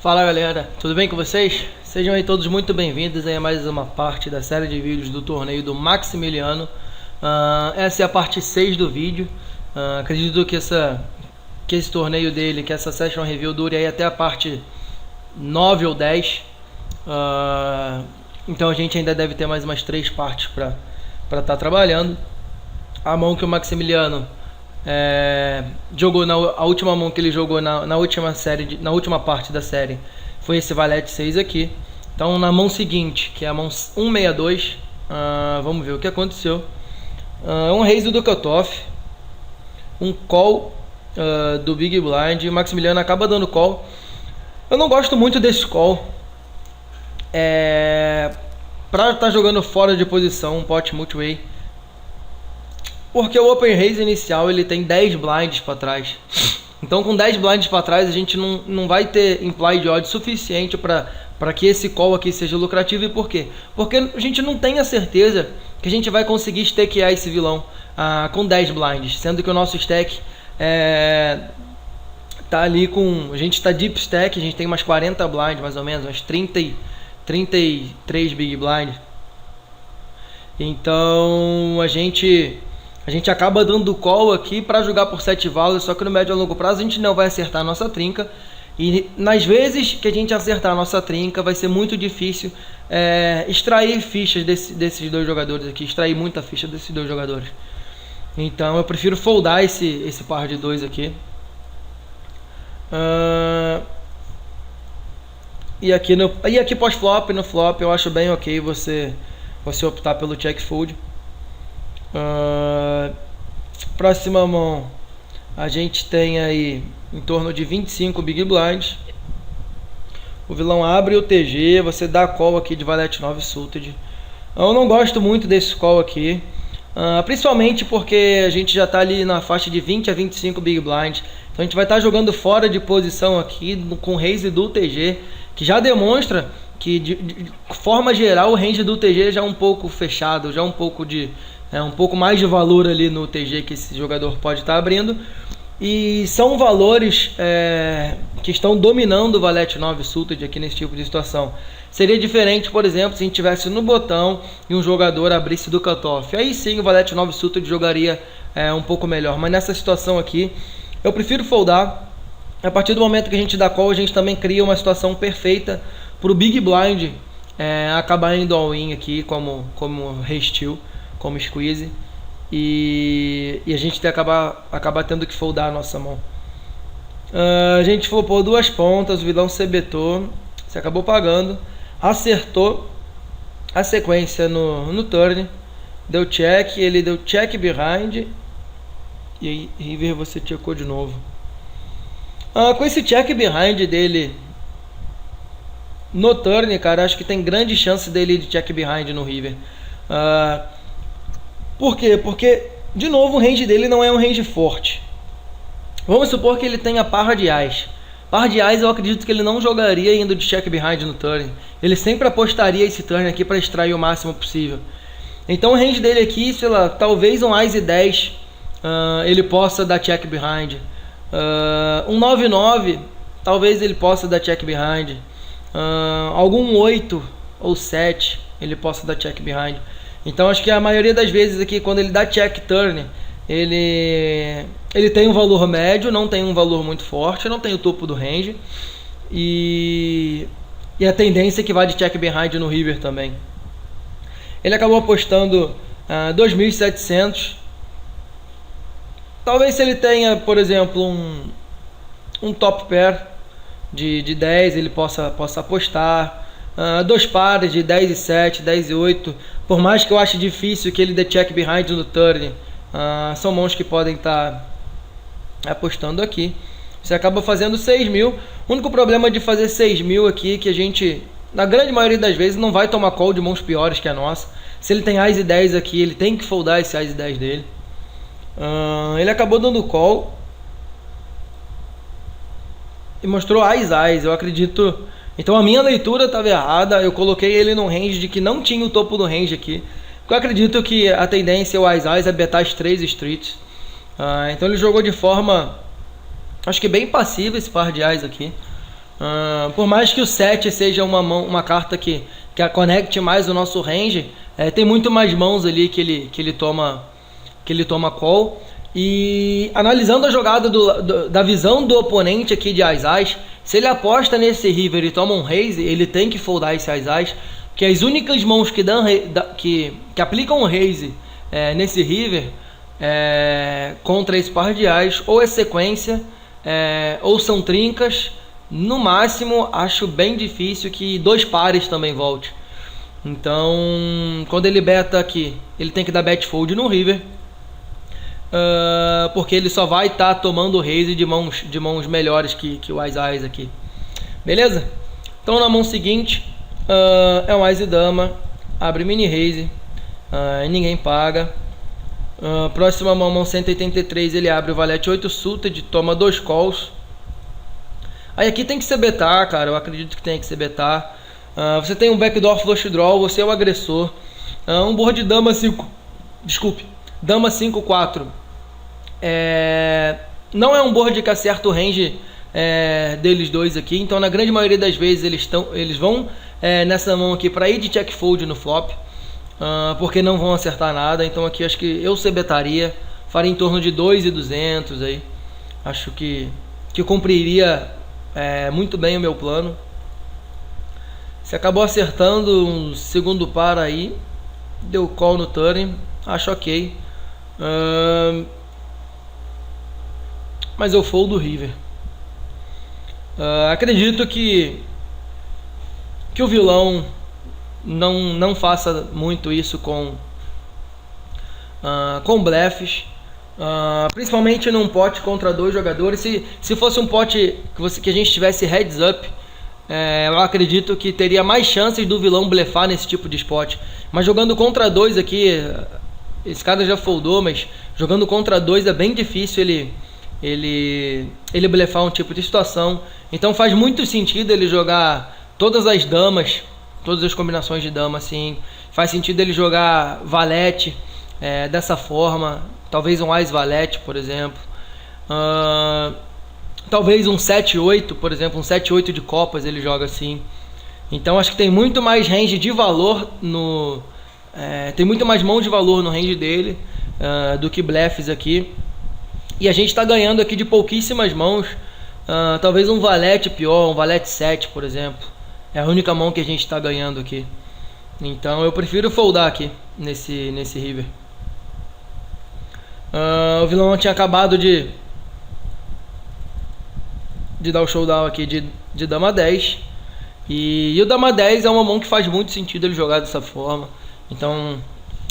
Fala galera, tudo bem com vocês? Sejam aí todos muito bem-vindos a mais uma parte da série de vídeos do torneio do Maximiliano. Essa é a parte 6 do vídeo. Acredito que esse torneio dele, que essa session review dure aí até a parte 9 ou 10. Então a gente ainda deve ter mais umas 3 partes para estar trabalhando. A mão que o Maximiliano jogou a última mão que ele jogou na última parte da série foi esse valete 6 aqui. Então na mão seguinte, que é a mão 162, vamos ver o que aconteceu. Um raise do cutoff, um call do Big Blind, e o Maximiliano acaba dando call. Eu não gosto muito desse call para estar jogando fora de posição um pot multi-way, porque o open raise inicial ele tem 10 blinds para trás. Então com 10 blinds para trás a gente não vai ter implied odd suficiente para que esse call aqui seja lucrativo. E por quê? Porque a gente não tem a certeza que a gente vai conseguir stakear esse vilão com 10 blinds, sendo que o nosso stack tá ali com... A gente tá deep stack, a gente tem umas 40 blinds mais ou menos, umas 33 big blinds. Então a gente acaba dando call aqui para jogar por 7 valores, só que no médio a longo prazo a gente não vai acertar a nossa trinca. E nas vezes que a gente acertar a nossa trinca, vai ser muito difícil extrair fichas desses dois jogadores aqui, extrair muita ficha desses dois jogadores. Então eu prefiro foldar esse par de 2 aqui. E aqui pós-flop, no flop, eu acho bem ok você optar pelo check fold. Próxima mão a gente tem aí em torno de 25 big blinds. O vilão abre o TG, você dá call aqui de valete 9 suited. Eu não gosto muito desse call aqui, principalmente porque a gente já está ali na faixa de 20 a 25 big blinds. Então a gente vai estar jogando fora de posição aqui com raise do TG, que já demonstra que de forma geral o range do TG já é um pouco fechado, já um pouco mais de valor ali no TG que esse jogador pode estar abrindo. E são valores que estão dominando o valete 9 suited aqui nesse tipo de situação. Seria diferente, por exemplo, se a gente estivesse no botão e um jogador abrisse do cutoff. Aí sim o valete 9 suited jogaria um pouco melhor. Mas nessa situação aqui eu prefiro foldar. A partir do momento que a gente dá call, a gente também cria uma situação perfeita para o Big Blind acabar indo all-in aqui como re-steal, como squeeze, e a gente acabar tendo que foldar a nossa mão. A gente flopou 2 pontas, o vilão cebetou, você acabou pagando, acertou a sequência no turn, deu check, ele deu check behind, e aí river você checkou de novo. Com esse check behind dele no turn, cara, acho que tem grande chance dele de check behind no river. Por quê? Porque, de novo, o range dele não é um range forte. Vamos supor que ele tenha par de ás. Par de ás eu acredito que ele não jogaria indo de check behind no turn. Ele sempre apostaria esse turn aqui para extrair o máximo possível. Então o range dele aqui, sei lá, talvez um ás e 10 ele possa dar check behind. Um 9-9, talvez ele possa dar check behind. Algum 8 ou 7 ele possa dar check behind. Então acho que a maioria das vezes aqui, quando ele dá check turn, ele tem um valor médio, não tem um valor muito forte, não tem o topo do range, e a tendência é que vá de check behind no river também. Ele acabou apostando 2.700. Talvez se ele tenha, por exemplo, um top pair de 10, ele possa apostar. 2 pares de 10 e 7, 10 e 8. Por mais que eu ache difícil que ele dê check behind no turn, são mãos que podem estar apostando aqui. Você acaba fazendo 6.000. O único problema de fazer 6.000 aqui é que a gente, na grande maioria das vezes, não vai tomar call de mãos piores que a nossa. Se ele tem ás e 10 aqui, ele tem que foldar esse ás e 10 dele. Ele acabou dando call e mostrou ás. Eu acredito... Então a minha leitura estava errada, eu coloquei ele num range de que não tinha o topo do range aqui. Eu acredito que a tendência é o ás é betar as 3 streets. Então ele jogou de forma, acho que bem passiva esse par de ás aqui. Por mais que o 7 seja uma carta que conecte mais o nosso range, tem muito mais mãos ali que ele toma call. E analisando a jogada da visão do oponente aqui de Ás-Ás, se ele aposta nesse river e toma um raise, ele tem que foldar esse Ás-Ás, porque as únicas mãos que aplicam um raise nesse river contra esse par de Ás, ou é sequência, ou são trincas. No máximo, acho bem difícil que 2 pares também volte. Então, quando ele beta aqui, ele tem que dar bet fold no river, porque ele só vai estar tomando raise de mãos melhores que o Ás-Ás aqui. Beleza? Então na mão seguinte é um Ás e Dama, abre mini raise, e ninguém paga. Próxima mão 183, ele abre o valete 8 suited, toma 2 calls. Aí aqui tem que ser betar, cara, eu acredito que tem que ser betar. Você tem um backdoor flush draw, você é o agressor. Um board de dama 5, desculpe, dama 5-4. Não é um board que acerta o range deles dois aqui, então na grande maioria das vezes eles vão nessa mão aqui para ir de check fold no flop, porque não vão acertar nada. Então aqui acho que eu sebetaria, faria em torno de 2.200 aí. Acho que cumpriria muito bem o meu plano. Se acabou acertando um segundo par aí, deu call no turn, acho ok. Mas eu fold o river. Acredito que o vilão não faça muito isso com blefs, principalmente num pote contra 2 jogadores. Se fosse um pote que a gente tivesse heads up, eu acredito que teria mais chances do vilão blefar nesse tipo de spot. Mas jogando contra 2 aqui, esse cara já foldou, mas jogando contra 2 é bem difícil ele blefar um tipo de situação. Então faz muito sentido ele jogar todas as damas, todas as combinações de dama assim. Faz sentido ele jogar valete dessa forma, talvez um Ás valete, por exemplo. Talvez um 7-8, por exemplo, um 7-8 de copas ele joga assim. Então acho que tem muito mais range de valor tem muito mais mãos de valor no range dele do que blefs aqui. E a gente está ganhando aqui de pouquíssimas mãos. Talvez um valete pior, um valete 7, por exemplo. É a única mão que a gente está ganhando aqui. Então eu prefiro foldar aqui nesse river. O vilão tinha acabado de dar o showdown aqui de dama 10. E o dama 10 é uma mão que faz muito sentido ele jogar dessa forma. Então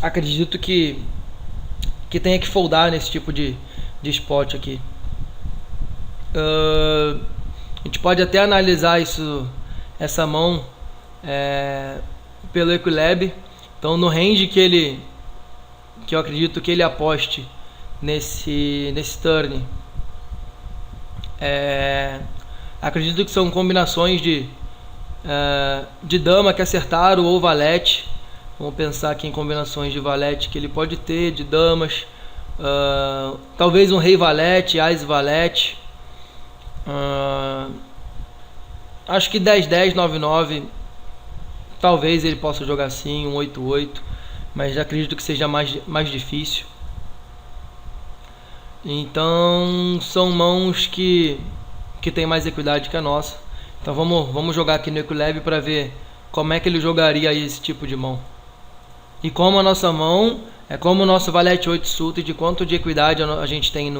acredito que tenha que foldar nesse tipo de spot aqui. A gente pode até analisar essa mão pelo Equilab. Então no range que eu acredito que ele aposte nesse turn, acredito que são combinações de dama que acertaram ou valete. Vamos pensar aqui em combinações de valete que ele pode ter, de damas. Talvez um rei valete, Ás valete. Acho que 10-10, 9-9. Talvez ele possa jogar assim, um 8-8. Mas acredito que seja mais difícil. Então são mãos que tem mais equidade que a nossa. Então vamos jogar aqui no Equilab para ver como é que ele jogaria esse tipo de mão. E como a nossa mão como o nosso valete 8 suited, de quanto de equidade a gente tem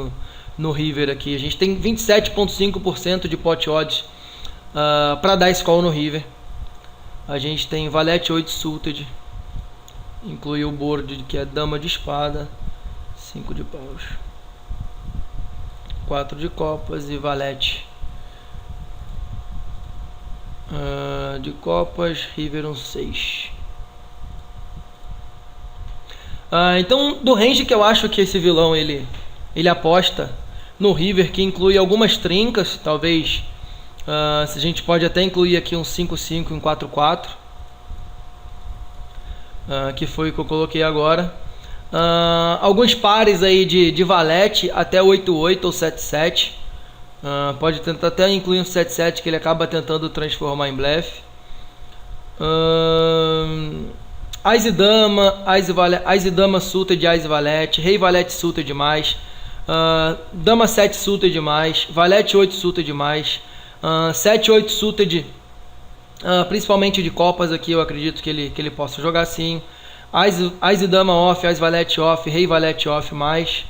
no river aqui. A gente tem 27,5% de pot odds para dar call no river. A gente tem valete 8 suited, inclui o board que é dama de espada, 5 de paus, 4 de copas e valete de copas, river 6. Então do range que eu acho que esse vilão ele aposta no river, que inclui algumas trincas, talvez a gente pode até incluir aqui um 5-5 e um 4-4, que foi o que eu coloquei agora. Alguns pares aí de valete até 8-8 ou 7-7. Pode tentar até incluir um 7-7 que ele acaba tentando transformar em blefe. Ás e dama, ás e dama suited, ás e valete, rei valete suited demais, dama 7 suited demais, valete 8 suited demais, 7 8 suited, principalmente de copas aqui eu acredito que ele possa jogar assim. Ás e dama off, ás valete off, rei valete off mais.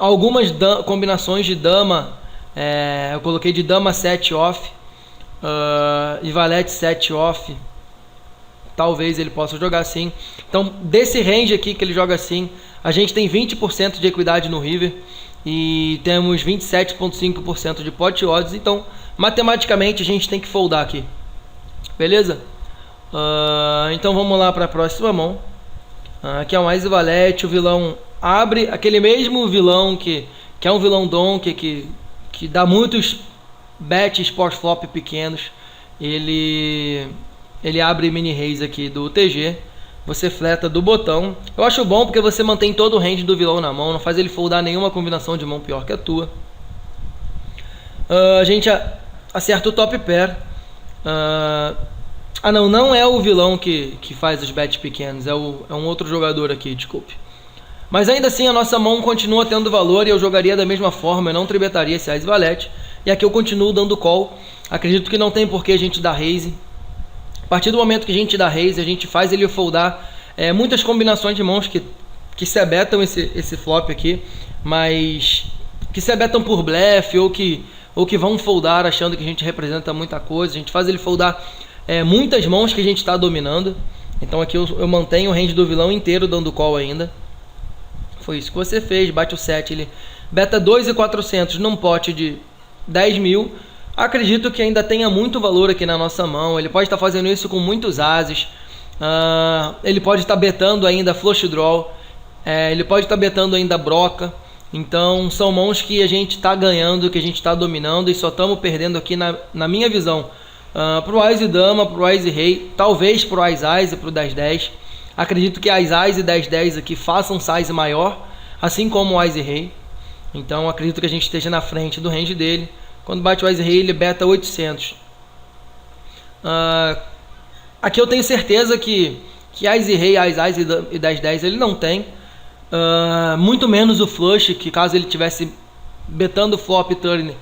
Algumas combinações de dama, eu coloquei de dama 7 off e valete 7 off. Talvez ele possa jogar assim. Então, desse range aqui que ele joga assim, a gente tem 20% de equidade no river e temos 27,5% de pot odds. Então, matematicamente, a gente tem que foldar aqui. Beleza? Então, vamos lá para a próxima mão. Aqui é um ás e valete. O vilão abre aquele mesmo vilão que é um vilão donkey que dá muitos bets pós-flop pequenos. Ele abre mini raise aqui do TG, você fleta do botão. Eu acho bom porque você mantém todo o range do vilão na mão, não faz ele foldar nenhuma combinação de mão pior que a tua. A gente acerta o top pair. Não é o vilão que faz os bets pequenos, é um outro jogador aqui, desculpe. Mas ainda assim a nossa mão continua tendo valor e eu jogaria da mesma forma, eu não tribetaria esse ás e valete. E aqui eu continuo dando call, acredito que não tem por que a gente dar raise. A partir do momento que a gente dá raise, a gente faz ele foldar muitas combinações de mãos que se abetam esse flop aqui, mas que se abetam por blefe ou que vão foldar achando que a gente representa muita coisa. A gente faz ele foldar muitas mãos que a gente está dominando. Então aqui eu mantenho o range do vilão inteiro dando call ainda. Foi isso que você fez, bate o 7, ele beta 2.400 num pote de 10 mil. Acredito que ainda tenha muito valor aqui na nossa mão. Ele pode estar fazendo isso com muitos ases. Ele pode estar betando ainda flush draw. Ele pode estar betando ainda broca. Então são mãos que a gente está ganhando, que a gente está dominando e só estamos perdendo aqui na minha visão. Pro ás e dama, pro ás e rei, talvez pro ás e pro 10-10. Acredito que ás e 10-10 aqui façam size maior, assim como o ás e rei. Então acredito que a gente esteja na frente do range dele. Quando bate o ás e rei, ele beta 800. Aqui eu tenho certeza que ás e rei, ás e 10-10 ele não tem. Muito menos o flush, que caso ele tivesse betando flop turn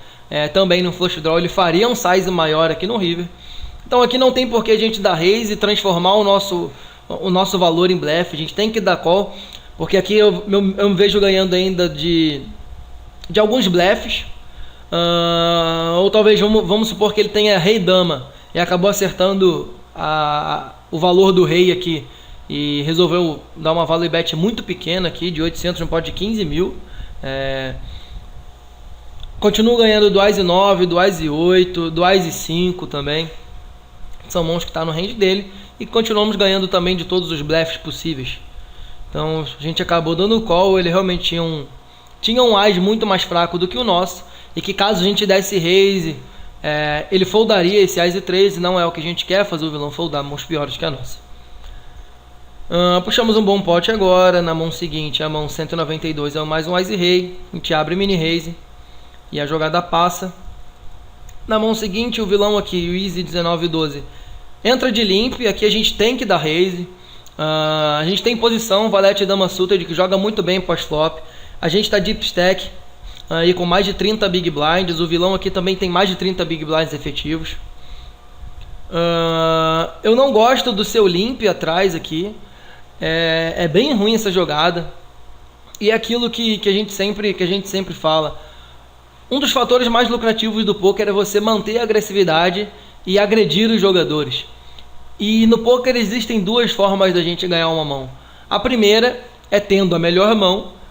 também no flush draw, ele faria um size maior aqui no river. Então aqui não tem por que a gente dar raise e transformar o nosso valor em blefe. A gente tem que dar call, porque aqui eu me vejo ganhando ainda de alguns blefes. Ou talvez vamos supor que ele tenha rei dama e acabou acertando o valor do rei aqui e resolveu dar uma value bet muito pequena aqui de 800 no pote de 15 mil. Continuo ganhando do ás e 9, do ás e 8, do ás e 5 também. São mãos que estão no range dele e continuamos ganhando também de todos os blefs possíveis. Então a gente acabou dando call. Ele realmente tinha um ás muito mais fraco do que o nosso. E que caso a gente desse raise, ele foldaria esse ás e 13, não é o que a gente quer, fazer o vilão foldar mãos piores que a nossa. Puxamos um bom pote agora. Na mão seguinte, a mão 192 é mais um ás e rei. A gente abre mini raise e a jogada passa. Na mão seguinte, o vilão aqui, o easy 19-12, entra de limp e aqui a gente tem que dar raise. A gente tem posição, valete e dama suited, que joga muito bem pós-flop. A gente está deep stack. Aí com mais de 30 big blinds. O vilão aqui também tem mais de 30 big blinds efetivos. Eu não gosto do seu limp atrás aqui. É bem ruim essa jogada. E é aquilo que a gente sempre fala. Um dos fatores mais lucrativos do poker é você manter a agressividade e agredir os jogadores. E no poker existem duas formas da gente ganhar uma mão. A primeira é tendo a melhor mão.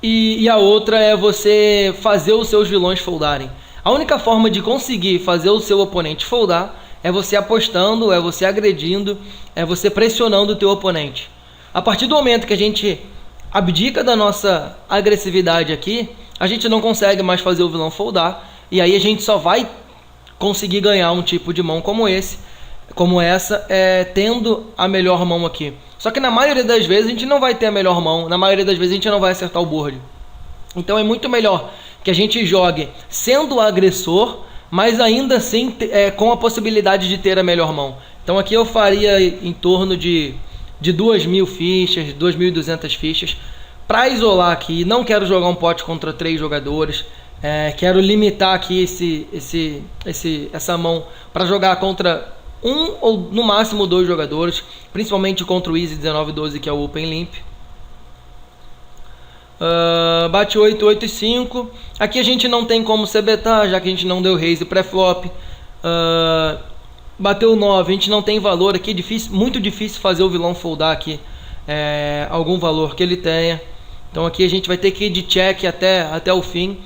E a outra é você fazer os seus vilões foldarem. A única forma de conseguir fazer o seu oponente foldar é você apostando, é você agredindo, é você pressionando o teu oponente. A partir do momento que a gente abdica da nossa agressividade aqui, a gente não consegue mais fazer o vilão foldar. E aí a gente só vai conseguir ganhar um tipo de mão como essa, tendo a melhor mão aqui. Só que na maioria das vezes a gente não vai ter a melhor mão, na maioria das vezes a gente não vai acertar o board. Então é muito melhor que a gente jogue sendo o agressor, mas ainda assim com a possibilidade de ter a melhor mão. Então aqui eu faria em torno de 2.000 fichas, 2.200 fichas, para isolar aqui. Não quero jogar um pote contra 3 jogadores, quero limitar aqui essa mão para jogar contra 1 ou no máximo 2 jogadores, principalmente contra o Easy 1912, que é o Open Limp. Bate 8, 8 e 5. Aqui a gente não tem como CBtar, já que a gente não deu raise pré-flop. Bateu 9, a gente não tem valor aqui. Muito difícil fazer o vilão foldar aqui algum valor que ele tenha. Então aqui a gente vai ter que ir de check até o fim.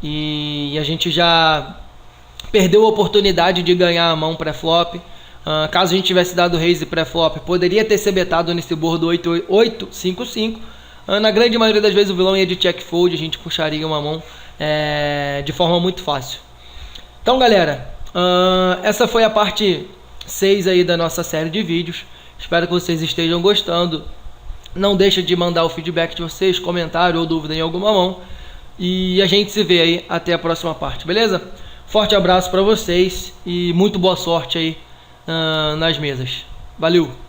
E a gente já perdeu a oportunidade de ganhar a mão pré-flop. Caso a gente tivesse dado raise pré-flop, poderia ter CBtado nesse board 8, 8, 5, 5. Na grande maioria das vezes o vilão ia de check fold, a gente puxaria uma mão de forma muito fácil. Então galera, essa foi a parte 6 aí da nossa série de vídeos. Espero que vocês estejam gostando. Não deixa de mandar o feedback de vocês, comentário ou dúvida em alguma mão. E a gente se vê aí até a próxima parte, beleza? Forte abraço para vocês e muito boa sorte aí nas mesas. Valeu!